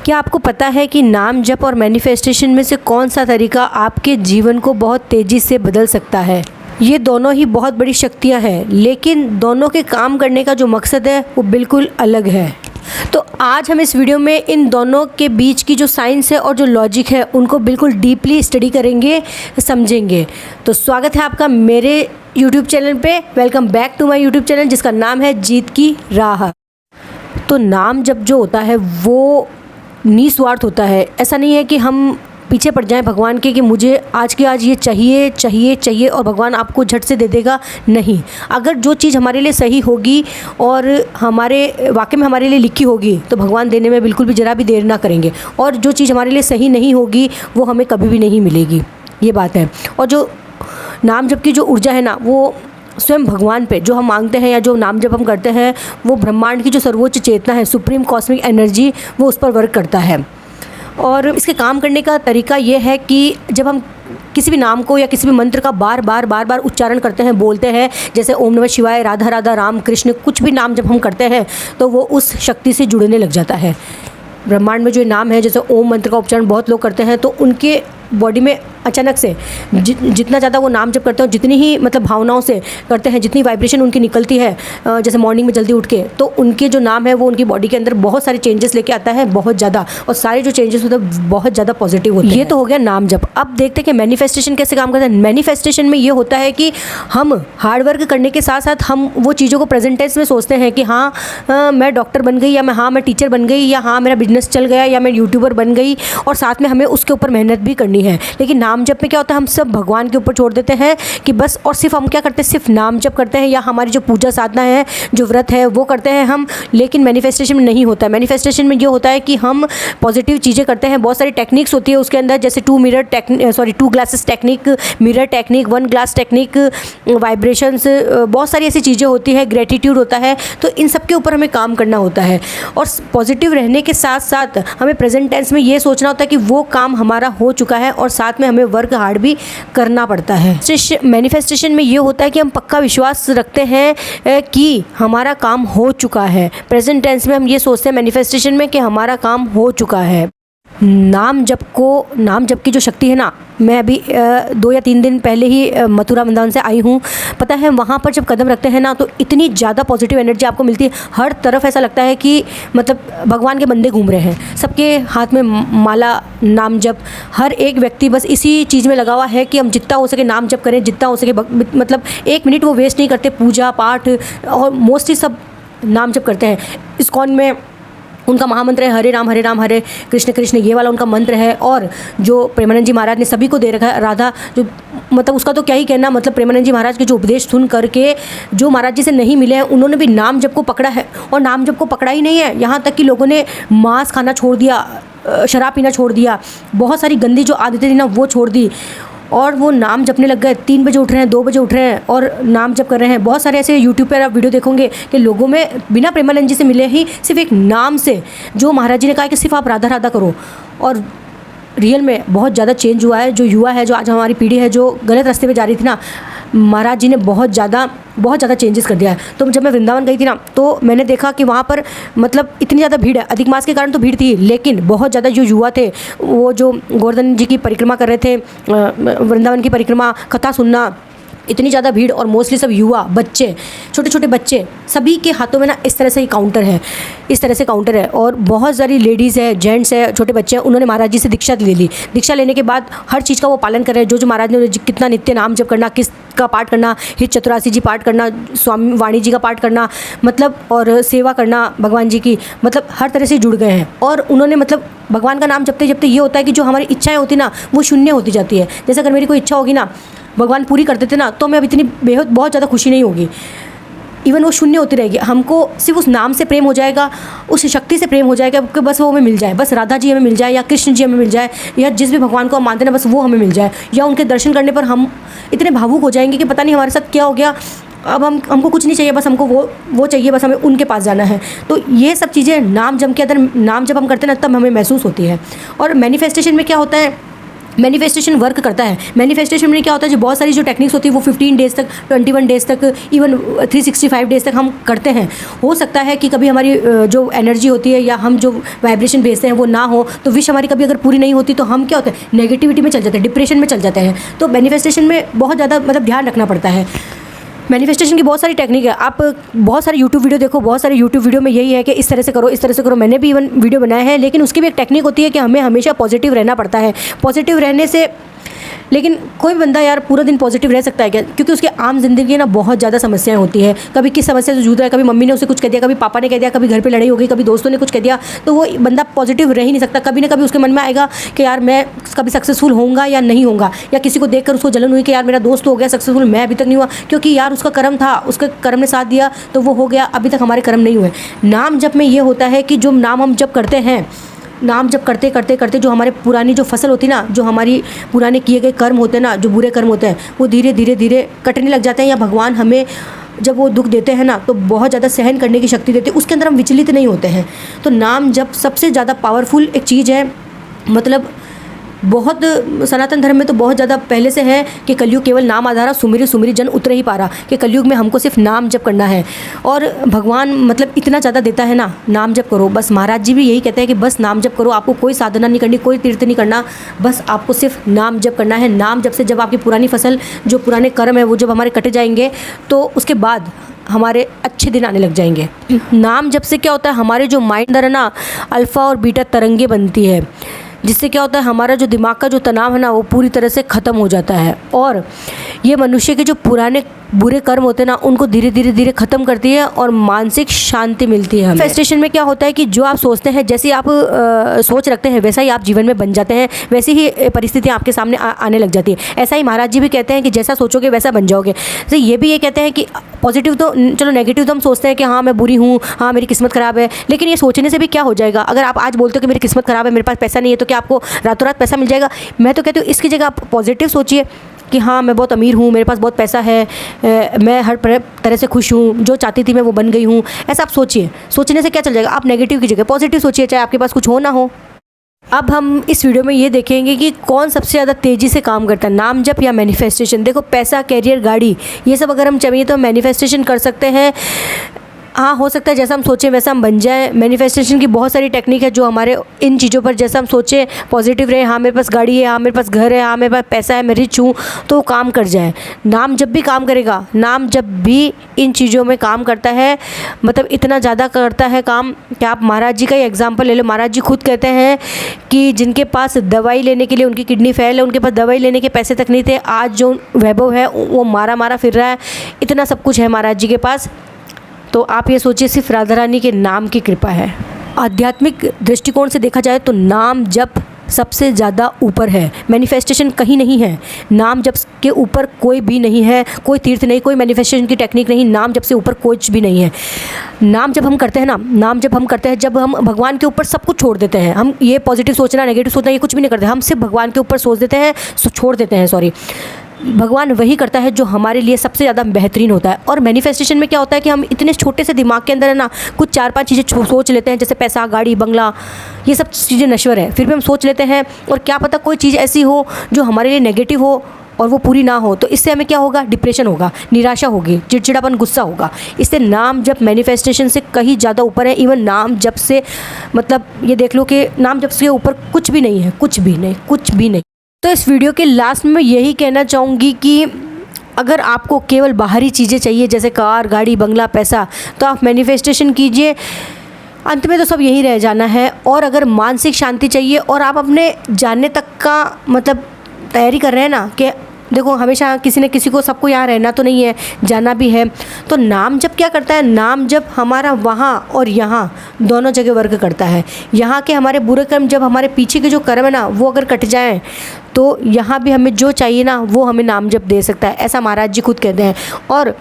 क्या आपको पता है कि नाम जप और मैनिफेस्टेशन में से कौन सा तरीका आपके जीवन को बहुत तेज़ी से बदल सकता है? ये दोनों ही बहुत बड़ी शक्तियाँ हैं, लेकिन दोनों के काम करने का जो मकसद है वो बिल्कुल अलग है। तो आज हम इस वीडियो में इन दोनों के बीच की जो साइंस है और जो लॉजिक है उनको बिल्कुल डीपली स्टडी करेंगे, समझेंगे। तो स्वागत है आपका मेरे यूट्यूब चैनल पे। Welcome back to my YouTube channel जिसका नाम है जीत की राह। तो नाम जप जो होता है वो निस्वार्थ होता है। ऐसा नहीं है कि हम पीछे पड़ जाएं भगवान के कि मुझे आज के आज ये चाहिए चाहिए चाहिए और भगवान आपको झट से दे देगा। नहीं, अगर जो चीज़ हमारे लिए सही होगी और हमारे वाकई में हमारे लिए लिखी होगी तो भगवान देने में बिल्कुल भी ज़रा भी देर ना करेंगे, और जो चीज़ हमारे लिए सही नहीं होगी वो हमें कभी भी नहीं मिलेगी। ये बात है। और जो नाम जप की जो ऊर्जा है ना, वो स्वयं भगवान पे जो हम मांगते हैं या जो नाम जप हम करते हैं, वो ब्रह्मांड की जो सर्वोच्च चेतना है, सुप्रीम कॉस्मिक एनर्जी, वो उस पर वर्क करता है। और इसके काम करने का तरीका ये है कि जब हम किसी भी नाम को या किसी भी मंत्र का बार बार उच्चारण करते हैं, बोलते हैं, जैसे ओम नमः शिवाय, राधा राधा, राम कृष्ण, कुछ भी नाम जब हम करते हैं तो वो उस शक्ति से जुड़ने लग जाता है। ब्रह्मांड में जो नाम है, जैसे ओम मंत्र का उच्चारण बहुत लोग करते हैं तो उनके बॉडी में अचानक से जितना ज़्यादा वो नाम जप करते हैं, जितनी ही मतलब भावनाओं से करते हैं, जितनी वाइब्रेशन उनकी निकलती है, जैसे मॉर्निंग में जल्दी उठ के, तो उनके जो नाम है वो उनकी बॉडी के अंदर बहुत सारे चेंजेस लेके आता है, बहुत ज़्यादा। और सारे जो चेंजेस होते हैं बहुत ज़्यादा पॉजिटिव होते हैं। ये तो हो गया नाम जप। अब देखते हैं कि मैनिफेस्टेशन कैसे काम करता है। मैनिफेस्टेशन में ये होता है कि हम हार्डवर्क करने के साथ साथ हम वो चीज़ों को प्रेजेंट टेंस में सोचते हैं कि हाँ मैं डॉक्टर बन गई, या मैं टीचर बन गई, या हाँ मेरा बिजनेस चल गया, या मैं यूट्यूबर बन गई, और साथ में हमें उसके ऊपर मेहनत भी करनी है। लेकिन नाम जप में क्या होता है, हम सब भगवान के ऊपर छोड़ देते हैं कि बस, और सिर्फ हम क्या करते हैं, सिर्फ नाम जप करते हैं, या हमारी जो पूजा साधना है, जो व्रत है, वो करते हैं हम। लेकिन मैनिफेस्टेशन में नहीं होता है। मैनिफेस्टेशन में ये होता है कि हम पॉजिटिव चीज़ें करते हैं। बहुत सारी टेक्निक्स होती है उसके अंदर, जैसे 2 glasses technique, mirror technique, 1 glass technique, vibrations, बहुत सारी ऐसी चीज़ें होती है, ग्रेटिट्यूड होता है। तो इन सब के ऊपर हमें काम करना होता है। और पॉजिटिव रहने के साथ साथ हमें प्रेजेंट टेंस में ये सोचना होता है कि वो काम हमारा हो चुका है, और साथ में हमें वर्क हार्ड भी करना पड़ता है। मैनिफेस्टेशन में ये होता है कि हम पक्का विश्वास रखते हैं कि हमारा काम हो चुका है। प्रेजेंट टेंस में हम ये सोचते हैं मैनिफेस्टेशन में कि हमारा काम हो चुका है। नाम जप की जो शक्ति है ना, मैं अभी 2 या 3 दिन पहले ही मथुरा वृंदावन से आई हूँ। पता है, वहाँ पर जब कदम रखते हैं ना तो इतनी ज़्यादा पॉजिटिव एनर्जी आपको मिलती है। हर तरफ ऐसा लगता है कि मतलब भगवान के बंदे घूम रहे हैं। सबके हाथ में माला, नाम जप, हर एक व्यक्ति बस इसी चीज़ में लगा हुआ है कि हम जितना हो सके नाम जप करें, जितना हो सके मतलब 1 मिनट वो वेस्ट नहीं करते। पूजा पाठ और मोस्टली सब नाम जप करते हैं। इस्कॉन में उनका महामंत्र है हरे राम हरे कृष्ण कृष्ण, ये वाला उनका मंत्र है। और जो प्रेमानंद जी महाराज ने सभी को दे रखा है, राधा जो मतलब उसका तो क्या ही कहना, मतलब प्रेमानंद जी महाराज के जो उपदेश सुन करके जो महाराज जी से नहीं मिले हैं उन्होंने भी नाम जप को पकड़ा है। और नाम जप को पकड़ा ही नहीं है, यहाँ तक कि लोगों ने मांस खाना छोड़ दिया, शराब पीना छोड़ दिया, बहुत सारी गंदी जो आदतें थी ना वो छोड़ दी, और वो नाम जपने लग गए। 3 बजे उठ रहे हैं, 2 बजे उठ रहे हैं और नाम जप कर रहे हैं। बहुत सारे ऐसे यूट्यूब पर आप वीडियो देखोगे कि लोगों में बिना प्रेमानंद जी से मिले ही सिर्फ एक नाम से, जो महाराज जी ने कहा कि सिर्फ आप राधा राधा करो, और रियल में बहुत ज़्यादा चेंज हुआ है। जो युवा है, जो आज हमारी पीढ़ी है, जो गलत रास्ते पे जा रही थी ना, महाराज जी ने बहुत ज़्यादा चेंजेस कर दिया है। तो जब मैं वृंदावन गई थी ना तो मैंने देखा कि वहाँ पर मतलब इतनी ज़्यादा भीड़ है। अधिक मास के कारण तो भीड़ थी, लेकिन बहुत ज़्यादा जो युवा थे, वो जो गोवर्धन जी की परिक्रमा कर रहे थे, वृंदावन की परिक्रमा, कथा सुनना, इतनी ज़्यादा भीड़, और मोस्टली सब युवा, बच्चे, छोटे छोटे बच्चे, सभी के हाथों में ना इस तरह से ही काउंटर है, इस तरह से काउंटर है। और बहुत सारी लेडीज़ है, जेंट्स है, छोटे बच्चे हैं, उन्होंने महाराज जी से दीक्षा ले ली। दीक्षा लेने के बाद हर चीज़ का वो पालन कर रहे हैं। जो महाराज ने कितना नित्य नाम जप करना, किसका पाठ करना, हित चतुरासी जी पाठ करना, स्वामी वाणी जी का पाठ करना, मतलब और सेवा करना भगवान जी की, मतलब हर तरह से जुड़ गए हैं। और उन्होंने मतलब भगवान का नाम जपते जपते ये होता है कि जो हमारी इच्छाएँ होती ना वो शून्य होती जाती है। जैसे अगर मेरी कोई इच्छा होगी ना, भगवान पूरी कर देते ना, तो मैं अब इतनी बहुत ज़्यादा खुशी नहीं होगी। इवन वो शून्य होती रहेगी। हमको सिर्फ उस नाम से प्रेम हो जाएगा, उस शक्ति से प्रेम हो जाएगा कि बस वो हमें मिल जाए, बस राधा जी हमें मिल जाए, या कृष्ण जी हमें मिल जाए, या जिस भी भगवान को हम मानते हैं ना बस वो हमें मिल जाए। या उनके दर्शन करने पर हम इतने भावुक हो जाएंगे कि पता नहीं हमारे साथ क्या हो गया, अब हमको कुछ नहीं चाहिए, बस हमको वो चाहिए, बस हमें उनके पास जाना है। तो ये सब चीज़ें नाम जप के अंदर, नाम जब हम करते हैं ना तब हमें महसूस होती है। और मैनिफेस्टेशन में क्या होता है मैनिफेस्टेशन वर्क करता है। मैनिफेस्टेशन में क्या होता है, जो बहुत सारी जो टेक्निक्स होती है वो 15 डेज़ तक, 21 डेज़ तक, इवन 365 डेज़ तक हम करते हैं। हो सकता है कि कभी हमारी जो एनर्जी होती है या हम जो वाइब्रेशन भेजते हैं वो ना हो, तो विश हमारी कभी अगर पूरी नहीं होती तो हम क्या होते हैं, नेगेटिविटी में चल जाते हैं, डिप्रेशन में चल जाते हैं। तो मैनिफेस्टेशन में बहुत ज़्यादा ध्यान रखना पड़ता है। मैनिफेस्टेशन की बहुत सारी टेक्निक है। आप बहुत सारे यूट्यूब वीडियो देखो, बहुत सारे यूट्यूब वीडियो में यही है कि इस तरह से करो, इस तरह से करो। मैंने भी इवन वीडियो बनाए हैं, लेकिन उसकी भी एक टेक्निक होती है कि हमें हमेशा पॉजिटिव रहना पड़ता है। पॉजिटिव रहने से, लेकिन कोई बंदा यार पूरा दिन पॉजिटिव रह सकता है क्या? क्योंकि उसकी आम ज़िंदगी ना बहुत ज़्यादा समस्याएं होती है। कभी किस समस्या से जूझ रहा है, कभी मम्मी ने उसे कुछ कह दिया, कभी पापा ने कह दिया, कभी घर पे लड़ाई हो गई, कभी दोस्तों ने कुछ कह दिया, तो वो बंदा पॉजिटिव रह ही नहीं सकता। कभी ना कभी उसके मन में आएगा कि यार मैं कभी सक्सेसफुल होऊंगा या नहीं होऊंगा, या किसी को देखकर उसको जलन हुई कि यार मेरा दोस्त हो गया सक्सेसफुल, मैं अभी तक नहीं हुआ, क्योंकि यार उसका कर्म था, उसके कर्म ने साथ दिया तो वो हो गया, अभी तक हमारे कर्म नहीं हुए। नाम जप में ये होता है कि जो नाम हम जप करते हैं, नाम जब करते करते करते जो हमारे पुरानी जो फसल होती है ना, जो हमारी पुराने किए गए कर्म होते हैं ना, जो बुरे कर्म होते हैं, वो धीरे धीरे धीरे कटने लग जाते हैं। या भगवान हमें जब वो दुख देते हैं ना, तो बहुत ज़्यादा सहन करने की शक्ति देते हैं, उसके अंदर हम विचलित नहीं होते हैं। तो नाम जब सबसे ज़्यादा पावरफुल एक चीज़ है। मतलब बहुत सनातन धर्म में तो बहुत ज़्यादा पहले से है कि कलयुग केवल नाम आधारा, सुमिरी सुमिरी जन उतरे ही पारा, कि कलयुग में हमको सिर्फ नाम जप करना है। और भगवान मतलब इतना ज़्यादा देता है ना, नाम जप करो बस। महाराज जी भी यही कहते हैं कि बस नाम जप करो, आपको कोई साधना नहीं करनी, कोई तीर्थ नहीं करना, बस आपको सिर्फ नाम जप करना है। नाम जप से जब आपकी पुरानी फसल, जो पुराने कर्म है वो जब हमारे कट जाएंगे, तो उसके बाद हमारे अच्छे दिन आने लग जाएंगे। नाम जप से क्या होता है, हमारे जो माइंड अंदर है ना, अल्फ़ा और बीटा तरंगे बनती है, जिससे क्या होता है, हमारा जो दिमाग का जो तनाव है ना, वो पूरी तरह से ख़त्म हो जाता है। और ये मनुष्य के जो पुराने बुरे कर्म होते हैं ना, उनको धीरे धीरे धीरे ख़त्म करती है और मानसिक शांति मिलती है। मैनिफेस्टेशन में क्या होता है कि जो आप सोचते हैं, जैसे आप सोच रखते हैं, वैसा ही आप जीवन में बन जाते हैं, वैसी ही परिस्थितियाँ आपके सामने आने लग जाती है। ऐसा ही महाराज जी भी कहते हैं कि जैसा सोचोगे वैसा बन जाओगे। जैसे ये भी ये कहते हैं कि पॉजिटिव तो चलो, नेगेटिव तो हम सोचते हैं कि हाँ मैं बुरी हूँ, हाँ मेरी किस्मत ख़राब है, लेकिन ये सोचने से भी क्या हो जाएगा। अगर आप आज बोलते हो कि मेरी किस्मत ख़राब है, मेरे पास पैसा नहीं है, तो क्या आपको रातों रात पैसा मिल जाएगा? मैं तो कहती हूँ इसकी जगह आप पॉजिटिव सोचिए कि हाँ मैं बहुत अमीर हूँ, मेरे पास बहुत पैसा है, मैं हर तरह से खुश हूँ, जो चाहती थी मैं वो बन गई हूँ। ऐसा आप सोचिए। सोचने से क्या चल जाएगा? आप नेगेटिव की जगह पॉजिटिव सोचिए, चाहे आपके पास कुछ हो ना हो। अब हम इस वीडियो में ये देखेंगे कि कौन सबसे ज़्यादा तेज़ी से काम करता है, नाम जप या मैनिफेस्टेशन। देखो, पैसा, कैरियर, गाड़ी, ये सब अगर हम चाहिए तो मैनिफेस्टेशन कर सकते हैं। हाँ, हो सकता है जैसा हम सोचें वैसा हम बन जाएं। मैनिफेस्टेशन की बहुत सारी टेक्निक है जो हमारे इन चीज़ों पर, जैसा हम सोचें पॉजिटिव रहे, हाँ मेरे पास गाड़ी है, हाँ मेरे पास घर है, हाँ मेरे पास पैसा है, मैं रिच हूँ, तो काम कर जाए। नाम जब भी काम करेगा, नाम जब भी इन चीज़ों में काम करता है, मतलब इतना ज़्यादा करता है काम कि आप महाराज जी का ही एग्जाम्पल ले लो। महाराज जी खुद कहते हैं कि जिनके पास दवाई लेने के लिए, उनकी किडनी फेल है, उनके पास दवाई लेने के पैसे तक नहीं थे, आज जो वैभव है वो मारा मारा फिर रहा है। इतना सब कुछ है महाराज जी के पास। तो आप ये सोचिए, सिर्फ राधा रानी के नाम की कृपा है। आध्यात्मिक दृष्टिकोण से देखा जाए तो नाम जप सबसे ज़्यादा ऊपर है, मैनिफेस्टेशन कहीं नहीं है। नाम जप के ऊपर कोई भी नहीं है, कोई तीर्थ नहीं, कोई मैनिफेस्टेशन की टेक्निक नहीं, नाम जप से ऊपर कुछ भी नहीं है। नाम जब हम करते हैं ना, नाम जब हम करते हैं, जब हम भगवान के ऊपर सब कुछ छोड़ देते हैं, हम ये पॉजिटिव सोचना, नेगेटिव सोचना, ये कुछ भी नहीं करते, हम सिर्फ भगवान के ऊपर सोच देते हैं, छोड़ देते हैं, सॉरी। भगवान वही करता है जो हमारे लिए सबसे ज़्यादा बेहतरीन होता है। और मैनिफेस्टेशन में क्या होता है कि हम इतने छोटे से दिमाग के अंदर है ना, कुछ 4-5 चीज़ें सोच लेते हैं, जैसे पैसा, गाड़ी, बंगला, ये सब चीज़ें नश्वर है, फिर भी हम सोच लेते हैं। और क्या पता कोई चीज़ ऐसी हो जो हमारे लिए नेगेटिव हो और वो पूरी ना हो, तो इससे हमें क्या होगा? डिप्रेशन होगा, निराशा होगी, चिड़चिड़ापन, गुस्सा होगा। इससे नाम जप मैनिफेस्टेशन से कहीं ज़्यादा ऊपर है। इवन नाम जप से, मतलब ये देख लो कि नाम जप से ऊपर कुछ भी नहीं है, कुछ भी नहीं, कुछ भी नहीं। तो इस वीडियो के लास्ट में मैं यही कहना चाहूँगी कि अगर आपको केवल बाहरी चीज़ें चाहिए, जैसे कार, गाड़ी, बंगला, पैसा, तो आप मैनिफेस्टेशन कीजिए, अंत में तो सब यही रह जाना है। और अगर मानसिक शांति चाहिए और आप अपने जानने तक का मतलब तैयारी कर रहे हैं ना, कि देखो हमेशा किसी न किसी को, सबको यहाँ रहना तो नहीं है, जाना भी है, तो नाम जप क्या करता है? नाम जप हमारा वहाँ और यहाँ दोनों जगह वर्क करता है। यहाँ के हमारे बुरे कर्म, जब हमारे पीछे के जो कर्म है ना वो अगर कट जाएं, तो यहाँ भी हमें जो चाहिए ना वो हमें नाम जप दे सकता है, ऐसा महाराज जी खुद कहते हैं। और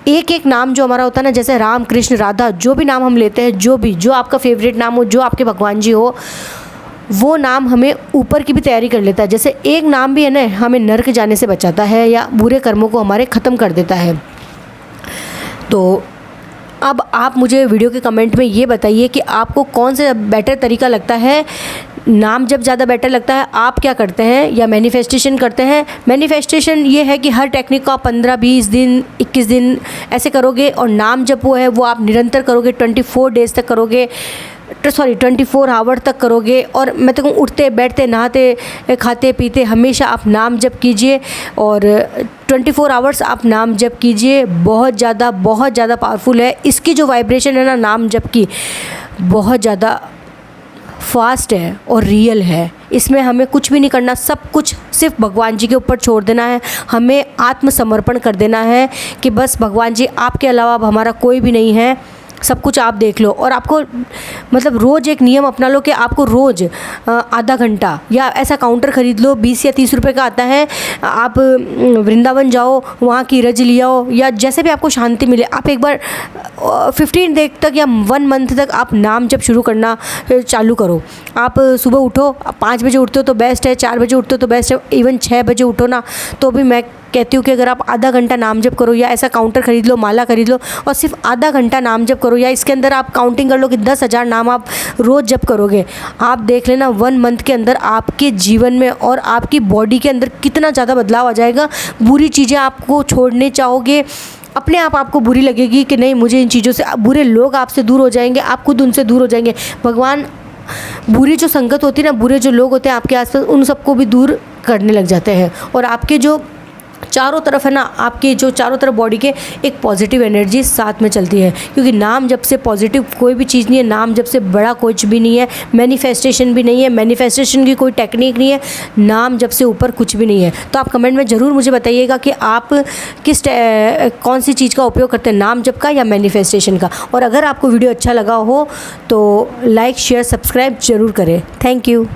एक एक नाम जो हमारा होता है ना, जैसे राम, कृष्ण, राधा, जो भी नाम हम लेते हैं, जो आपका फेवरेट नाम हो, जो आपके भगवान जी हो, वो नाम हमें ऊपर की भी तैयारी कर लेता है। जैसे एक नाम भी है ना, हमें नरक जाने से बचाता है या बुरे कर्मों को हमारे ख़त्म कर देता है। तो अब आप मुझे वीडियो के कमेंट में ये बताइए कि आपको कौन सा बेटर तरीका लगता है, नाम जब ज़्यादा बेटर लगता है, आप क्या करते हैं या मैनिफेस्टेशन करते हैं। मैनिफेस्टेशन ये है कि हर टेक्निक को आप 15-20 दिन 21 दिन ऐसे करोगे, और नाम जब वो है वो आप निरंतर करोगे, 24 डेज़ तक करोगे, 24 आवर तक करोगे। और मैं तो कहूँ उठते बैठते नहाते खाते पीते हमेशा आप नाम जप कीजिए, और 24 आवर्स आप नाम जप कीजिए। बहुत ज़्यादा पावरफुल है। इसकी जो वाइब्रेशन है ना नाम जप की, बहुत ज़्यादा फास्ट है और रियल है। इसमें हमें कुछ भी नहीं करना, सब कुछ सिर्फ भगवान जी के ऊपर छोड़ देना है। हमें आत्मसमर्पण कर देना है कि बस भगवान जी आपके अलावा अब हमारा कोई भी नहीं है, सब कुछ आप देख लो। और आपको मतलब रोज़ एक नियम अपना लो कि आपको रोज़ आधा घंटा या ऐसा काउंटर ख़रीद लो, 20 या 30 रुपए का आता है। आप वृंदावन जाओ, वहाँ की रज लियाओ, या जैसे भी आपको शांति मिले, आप एक बार 15 डेज तक या 1 मंथ तक आप नाम जब शुरू करना चालू करो। आप सुबह उठो, 5 बजे उठते हो तो बेस्ट है, 4 बजे उठते हो तो बेस्ट है, इवन 6 बजे उठो ना तो भी मैं कहती हूँ कि अगर आप आधा घंटा नाम जप करो, या ऐसा काउंटर ख़रीद लो, माला खरीद लो और सिर्फ आधा घंटा नाम जप करो, या इसके अंदर आप काउंटिंग कर लो कि 10,000 नाम आप रोज़ जप करोगे, आप देख लेना 1 मंथ के अंदर आपके जीवन में और आपकी बॉडी के अंदर कितना ज़्यादा बदलाव आ जाएगा। बुरी चीज़ें आपको छोड़ने चाहोगे, अपने आप आपको बुरी लगेगी कि नहीं मुझे इन चीज़ों से, बुरे लोग आपसे दूर हो जाएंगे, आप खुद उनसे दूर हो जाएंगे। भगवान बुरी जो संगत होती है ना, बुरे जो लोग होते हैं आपके आसपास, उन सबको भी दूर करने लग जाते हैं, और आपके जो चारों तरफ है ना, आपके जो चारों तरफ बॉडी के एक पॉजिटिव एनर्जी साथ में चलती है। क्योंकि नाम जब से पॉजिटिव कोई भी चीज़ नहीं है, नाम जब से बड़ा कुछ भी नहीं है, मैनिफेस्टेशन भी नहीं है, मैनिफेस्टेशन की कोई टेक्निक नहीं है, नाम जब से ऊपर कुछ भी नहीं है। तो आप कमेंट में ज़रूर मुझे बताइएगा कि आप कौन सी चीज़ का उपयोग करते हैं, नाम जप का या मैनिफेस्टेशन का। और अगर आपको वीडियो अच्छा लगा हो तो लाइक शेयर सब्सक्राइब ज़रूर करें। Thank you.